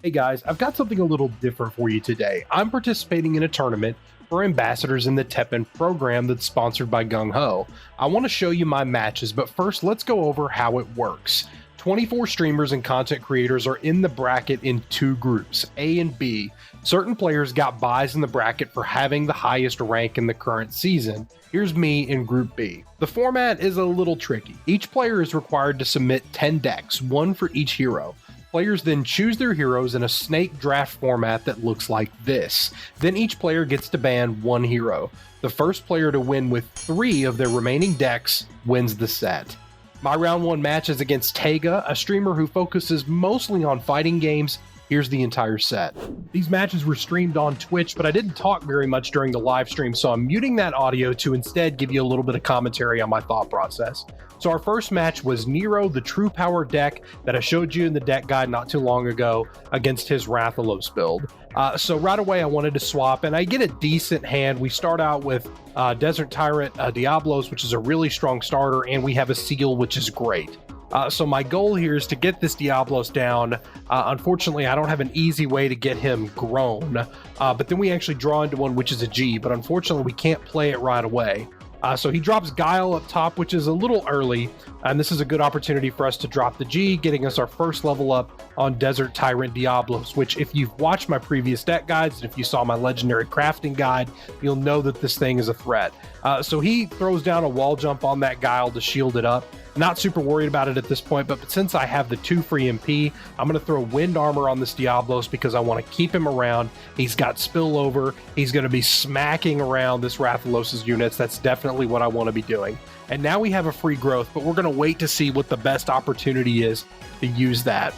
Hey guys, I've got something a little different for you today. I'm participating in a tournament for ambassadors in the TEPPEN program that's sponsored by GUNGHO. I want to show you my matches, but first let's go over how it works. 24 streamers and content creators are in the bracket in two groups, A and B. Certain players got buys in the bracket for having the highest rank in the current season. Here's me in Group B. The format is a little tricky. Each player is required to submit 10 decks, one for each hero. Players then choose their heroes in a snake draft format that looks like this. Then each player gets to ban one hero. The first player to win with 3 of their remaining decks wins the set. My round 1 match is against Teiga, a streamer who focuses mostly on fighting games. Here's the entire set. These matches were streamed on Twitch, but I didn't talk very much during the live stream, so I'm muting that audio to instead give you a little bit of commentary on my thought process. So our first match was Nero, the True Power deck that I showed you in the deck guide not too long ago, against his Rathalos build. So right away I wanted to swap, and I get a decent hand. We start out with Desert Tyrant Diablos, which is a really strong starter, and we have a Seal, which is great. So my goal here is to get this Diablos down. Unfortunately, I don't have an easy way to get him grown, but then we actually draw into one, which is a G, but unfortunately we can't play it right away. So he drops Guile up top, which is a little early, and this is a good opportunity for us to drop the G, getting us our first level up on Desert Tyrant Diablos, which if you've watched my previous deck guides, and if you saw my legendary crafting guide, you'll know that this thing is a threat. So he throws down a wall jump on that Guile to shield it up. Not super worried about it at this point, but since I have the 2 free MP, I'm going to throw wind armor on this Diablos because I want to keep him around. He's got spillover. He's going to be smacking around this Rathalos' units. That's definitely what I want to be doing. And now we have a free growth, but we're going to wait to see what the best opportunity is to use that.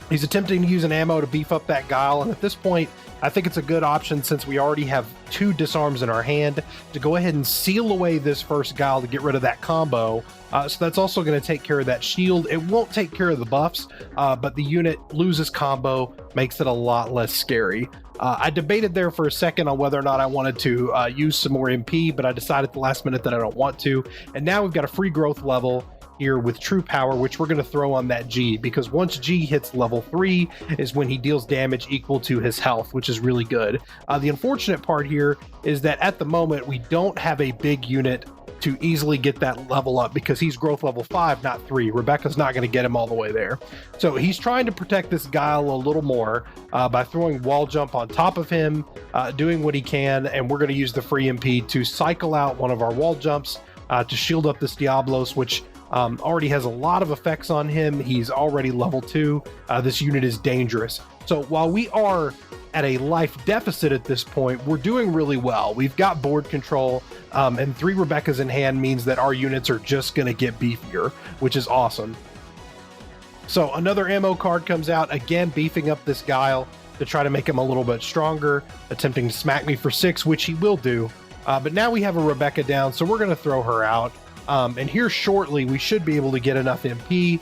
He's attempting to use an ammo to beef up that Guile, and at this point, I think it's a good option since we already have 2 disarms in our hand to go ahead and seal away this first Guile to get rid of that combo. So that's also going to take care of that shield. It won't take care of the buffs, but the unit loses combo, makes it a lot less scary. I debated there for a second on whether or not I wanted to use some more MP, but I decided at the last minute that I don't want to. And now we've got a free growth level here with True Power, which we're going to throw on that G, because once G hits level 3 is when he deals damage equal to his health, which is really good. The unfortunate part here is that at the moment we don't have a big unit to easily get that level up because he's growth level 5, not 3. Rebecca's not going to get him all the way there. So he's trying to protect this Guile a little more by throwing wall jump on top of him, doing what he can, and we're going to use the free MP to cycle out one of our wall jumps to shield up this Diablos, which already has a lot of effects on him. He's already level 2. This unit is dangerous. So while we are at a life deficit at this point, we're doing really well. We've got board control, and 3 Rebeccas in hand means that our units are just going to get beefier, which is awesome. So another ammo card comes out, again beefing up this Guile to try to make him a little bit stronger, attempting to smack me for 6, which he will do. But now we have a Rebecca down, so we're going to throw her out. And here shortly, we should be able to get enough MP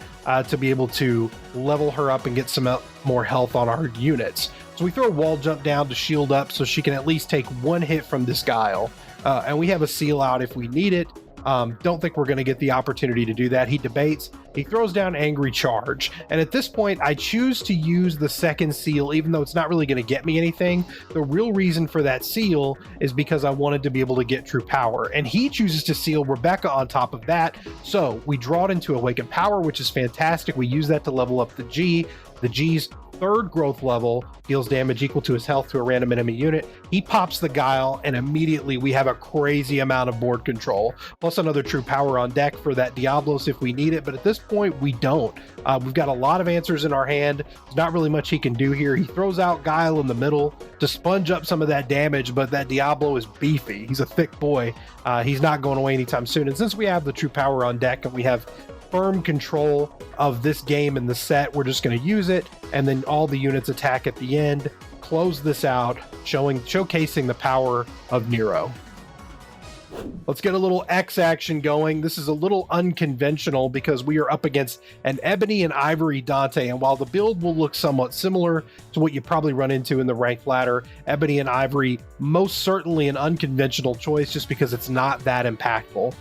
to be able to level her up and get some more health on our units. So we throw a wall jump down to shield up so she can at least take 1 hit from this Guile. And we have a seal out if we need it. Don't think we're going to get the opportunity to do that. He debates. He throws down Angry Charge. And at this point, I choose to use the second seal, even though it's not really going to get me anything. The real reason for that seal is because I wanted to be able to get True Power. And he chooses to seal Rebecca on top of that. So we draw it into Awakened Power, which is fantastic. We use that to level up the G. The G's 3rd growth level deals damage equal to his health to a random enemy unit. He pops the Guile, and immediately we have a crazy amount of board control, plus another True Power on deck for that Diablos if we need it. But at this point, we don't. We've got a lot of answers in our hand. There's not really much he can do here. He throws out Guile in the middle to sponge up some of that damage, but that Diablo is beefy. He's a thick boy. He's not going away anytime soon. And since we have the True Power on deck and we have firm control of this game and the set, we're just going to use it, and then all the units attack at the end, close this out, showcasing the power of Nero. Let's get a little X action going. This is a little unconventional because we are up against an Ebony and Ivory Dante, and while the build will look somewhat similar to what you probably run into in the rank ladder, Ebony and Ivory most certainly an unconventional choice just because it's not that impactful.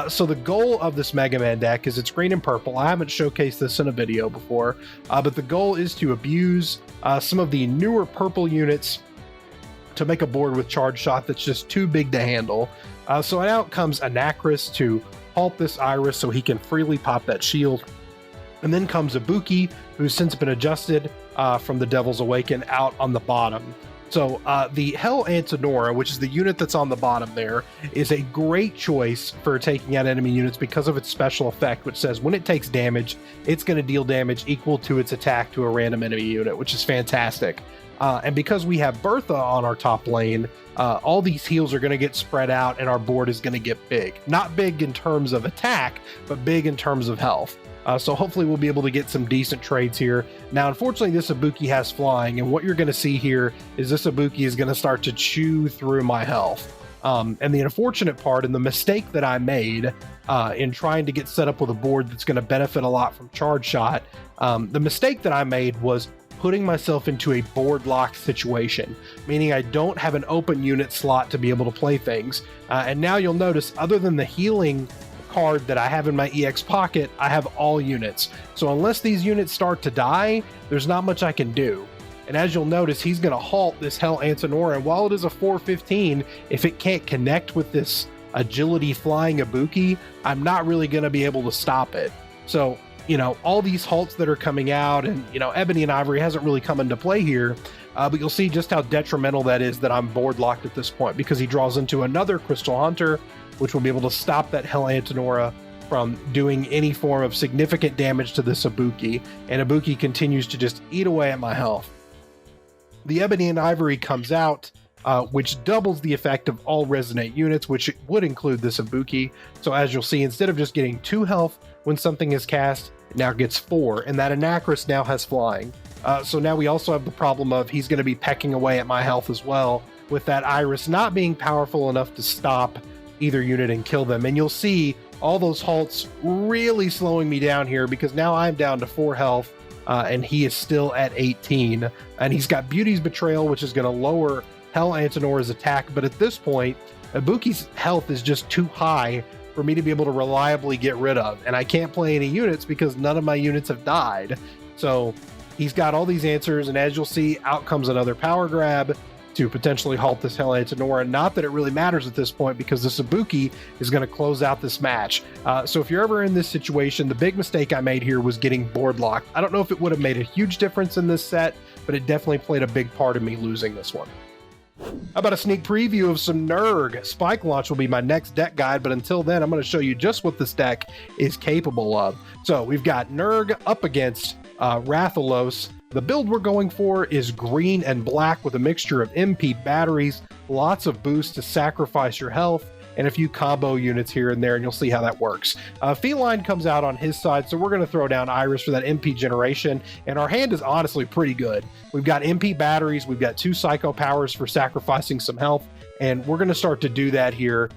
So the goal of this Megaman deck is it's green and purple. I haven't showcased this in a video before, but the goal is to abuse some of the newer purple units to make a board with Charge Shot that's just too big to handle. So out comes Anacris to halt this Iris so he can freely pop that shield. And then comes Ibuki, who's since been adjusted from the Devil's Awaken, out on the bottom. So the Hell Antinora, which is the unit that's on the bottom there, is a great choice for taking out enemy units because of its special effect, which says when it takes damage, it's going to deal damage equal to its attack to a random enemy unit, which is fantastic. And because we have Bertha on our top lane, all these heals are going to get spread out and our board is going to get big. Not big in terms of attack, but big in terms of health. So hopefully we'll be able to get some decent trades here. Now, unfortunately, this Ibuki has flying, and what you're going to see here is this Ibuki is going to start to chew through my health. And the unfortunate part and the mistake that I made in trying to get set up with a board that's going to benefit a lot from Charge Shot, the mistake that I made was putting myself into a board locked situation, meaning I don't have an open unit slot to be able to play things. And now you'll notice, other than the healing card that I have in my EX pocket, I have all units. So unless these units start to die, there's not much I can do. And as you'll notice, he's going to halt this Hell Antinora, and while it is a 415, if it can't connect with this agility flying Ibuki, I'm not really going to be able to stop it. So, you know, all these halts that are coming out, and, you know, Ebony and Ivory hasn't really come into play here, but you'll see just how detrimental that is that I'm board locked at this point, because he draws into another Crystal Hunter, which will be able to stop that Hell Antinora from doing any form of significant damage to this Ibuki, and Ibuki continues to just eat away at my health. The Ebony and Ivory comes out, which doubles the effect of all resonate units, which would include this Ibuki. So as you'll see, instead of just getting 2 health when something is cast, it now gets 4, and that Anacris now has flying. So now we also have the problem of he's going to be pecking away at my health as well, with that Iris not being powerful enough to stop either unit and kill them. And you'll see all those halts really slowing me down here, because now I'm down to 4 health, and he is still at 18. And he's got Beauty's Betrayal, which is going to lower Hell Antinora's attack, but at this point, Ibuki's health is just too high for me to be able to reliably get rid of, and I can't play any units because none of my units have died. So he's got all these answers, and as you'll see, out comes another power grab to potentially halt this Hell Antinora. Not that it really matters at this point, because this Ibuki is going to close out this match. So if you're ever in this situation, the big mistake I made here was getting board locked. I don't know if it would have made a huge difference in this set, but it definitely played a big part in me losing this one. How about a sneak preview of some Nerg? Spike Launch will be my next deck guide, but until then, I'm going to show you just what this deck is capable of. So we've got Nerg up against Rathalos. The build we're going for is green and black with a mixture of MP batteries, lots of boosts to sacrifice your health, and a few combo units here and there, and you'll see how that works. Feline comes out on his side, so we're going to throw down Iris for that MP generation, and our hand is honestly pretty good. We've got MP batteries, we've got 2 Psycho Powers for sacrificing some health, and we're going to start to do that here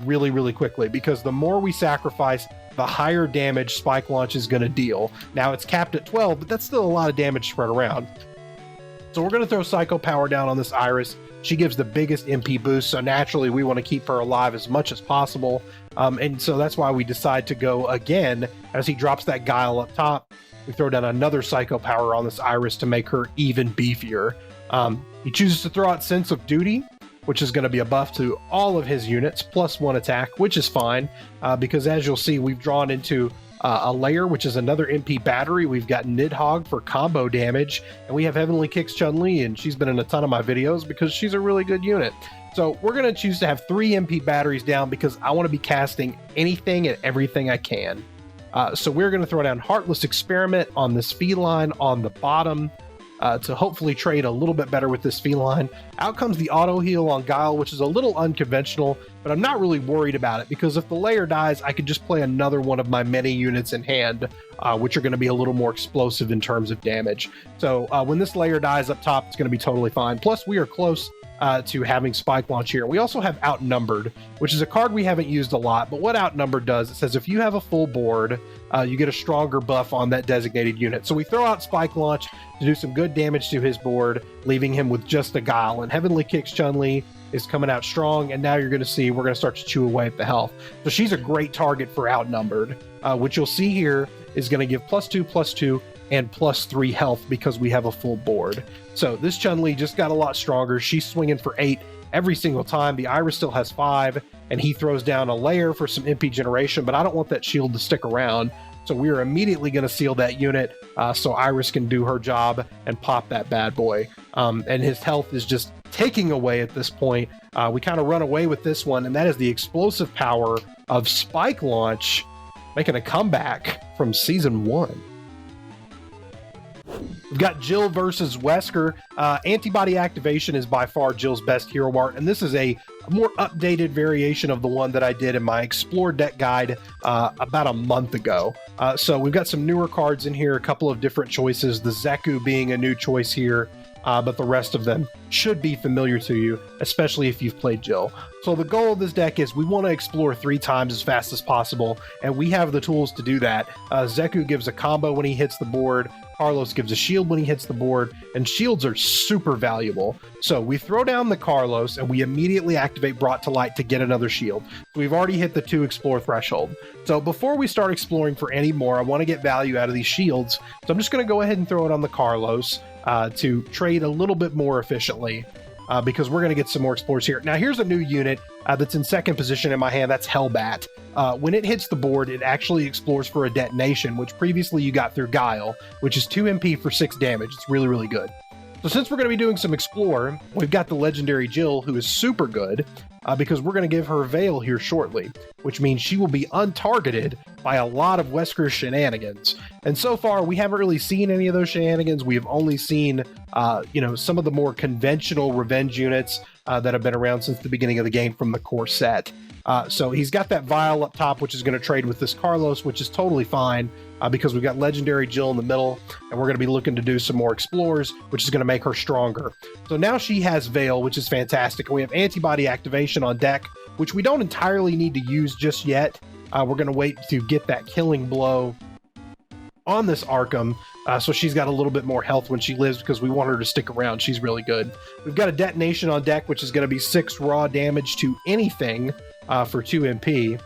really, really quickly, because the more we sacrifice, the higher damage Spike Launch is going to deal. Now, it's capped at 12, but that's still a lot of damage spread around. So we're going to throw Psycho Power down on this Iris. She gives the biggest MP boost, so naturally we want to keep her alive as much as possible. And so that's why we decide to go again. As he drops that Guile up top, we throw down another Psycho Power on this Iris to make her even beefier. He chooses to throw out Sense of Duty, which is going to be a buff to all of his units, +1 attack, which is fine, because as you'll see, we've drawn into a layer, which is another MP battery. We've got Nidhogg for combo damage, and we have Heavenly Kicks Chun-Li, and she's been in a ton of my videos because she's a really good unit. So we're going to choose to have 3 MP batteries down because I want to be casting anything and everything I can. So we're going to throw down Heartless Experiment on this Feline on the bottom, to hopefully trade a little bit better with this Feline. Out comes the auto heal on Guile, which is a little unconventional, but I'm not really worried about it, because if the layer dies, I could just play another one of my many units in hand, which are going to be a little more explosive in terms of damage. So when this layer dies up top, it's going to be totally fine. Plus, we are close to having Spike Launch here. We also have Outnumbered, which is a card we haven't used a lot, but what Outnumbered does, it says if you have a full board, you get a stronger buff on that designated unit. So we throw out Spike Launch to do some good damage to his board, leaving him with just a Guile. And Heavenly Kicks Chun-Li is coming out strong, and now you're going to see we're going to start to chew away at the health. So she's a great target for Outnumbered, which you'll see here is going to give +2/+2 and +3 health because we have a full board. So this Chun-Li just got a lot stronger. She's swinging for 8 every single time. The Iris still has 5, and he throws down a layer for some MP generation, but I don't want that shield to stick around. So we are immediately going to seal that unit so Iris can do her job and pop that bad boy. And his health is just taking away at this point. We kind of run away with this one, and that is the explosive power of Spike Launch making a comeback from Season 1. We've got Jill versus Wesker. Antibody Activation is by far Jill's best hero art, and this is a more updated variation of the one that I did in my Explore deck guide about a month ago. So we've got some newer cards in here, a couple of different choices, the Zeku being a new choice here, but the rest of them should be familiar to you, especially if you've played Jill. So the goal of this deck is we want to explore 3 times as fast as possible, and we have the tools to do that. Zeku gives a combo when he hits the board, Carlos gives a shield when he hits the board, and shields are super valuable. So we throw down the Carlos, and we immediately activate Brought to Light to get another shield. We've already hit the 2 explore threshold. So before we start exploring for any more, I want to get value out of these shields. So I'm just going to go ahead and throw it on the Carlos to trade a little bit more efficiently. Because we're going to get some more explores here. Now here's a new unit that's in second position in my hand. That's Hellbat. When it hits the board, it actually explores for a detonation, which previously you got through Guile, which is 2 MP for 6 damage. It's really, really good. So since we're going to be doing some explore, we've got the legendary Jill, who is super good because we're going to give her Veil here shortly, which means she will be untargeted by a lot of Wesker shenanigans. And so far, we haven't really seen any of those shenanigans. We have only seen, some of the more conventional revenge units that have been around since the beginning of the game from the core set. So he's got that Vial up top, which is going to trade with this Carlos, which is totally fine because we've got legendary Jill in the middle, and we're going to be looking to do some more explores, which is going to make her stronger. So now she has Veil, which is fantastic. And we have Antibody Activation on deck, which we don't entirely need to use just yet. We're going to wait to get that killing blow on this Arkham, so she's got a little bit more health when she lives because we want her to stick around. She's really good. We've got a Detonation on deck, which is going to be 6 raw damage to anything for 2 MP.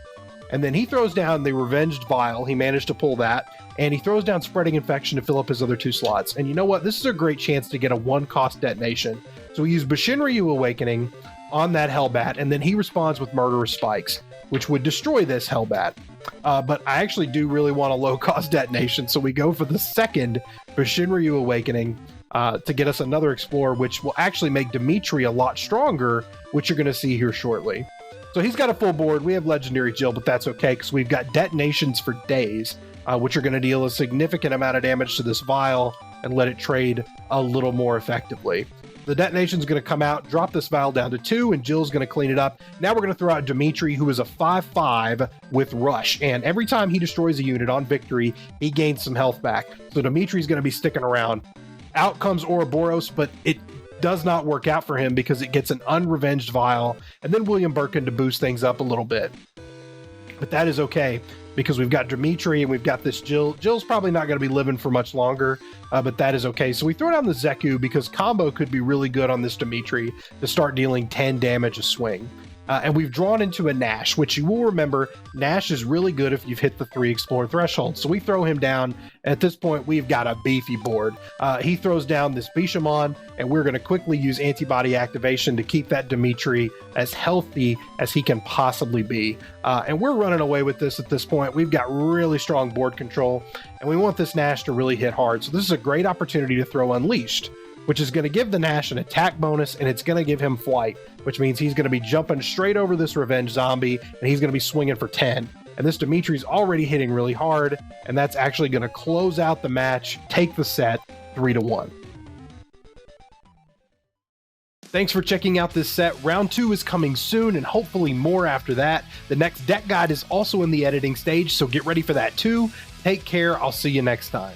And then he throws down the Revenged Vial. He managed to pull that. And he throws down Spreading Infection to fill up his other 2 slots. And you know what? This is a great chance to get a 1-cost detonation. So we use Bashinryu Awakening on that Hellbat, and then he responds with Murderous Spikes, which would destroy this Hellbat. But I actually do really want a low-cost detonation, so we go for the second Bashinryu Awakening to get us another Explorer, which will actually make Dimitri a lot stronger, which you're going to see here shortly. So he's got a full board. We have Legendary Jill, but that's okay because we've got detonations for days, which are going to deal a significant amount of damage to this Vial and let it trade a little more effectively. The detonation's going to come out, drop this Vial down to 2, and Jill's going to clean it up. Now we're going to throw out Dimitri, who is a 5/5 with Rush, and every time he destroys a unit on victory, he gains some health back. So Dimitri's going to be sticking around. Out comes Ouroboros, but it does not work out for him because it gets an unrevenged Vial, and then William Birkin to boost things up a little bit. But that is okay because we've got Dimitri and we've got this Jill. Jill's probably not going to be living for much longer, but that is okay. So we throw down the Zeku because combo could be really good on this Dimitri to start dealing 10 damage a swing. And we've drawn into a Nash, which you will remember, Nash is really good if you've hit the 3 Explore threshold. So we throw him down. At this point, we've got a beefy board. He throws down this Bishamon, and we're going to quickly use Antibody Activation to keep that Dimitri as healthy as he can possibly be. And we're running away with this at this point. We've got really strong board control, and we want this Nash to really hit hard. So this is a great opportunity to throw Unleashed, which is going to give the Nash an attack bonus, and it's going to give him flight, which means he's going to be jumping straight over this Revenge Zombie, and he's going to be swinging for 10. And this Dimitri's already hitting really hard, and that's actually going to close out the match, take the set 3-1. Thanks for checking out this set. Round 2 is coming soon, and hopefully more after that. The next deck guide is also in the editing stage, so get ready for that too. Take care. I'll see you next time.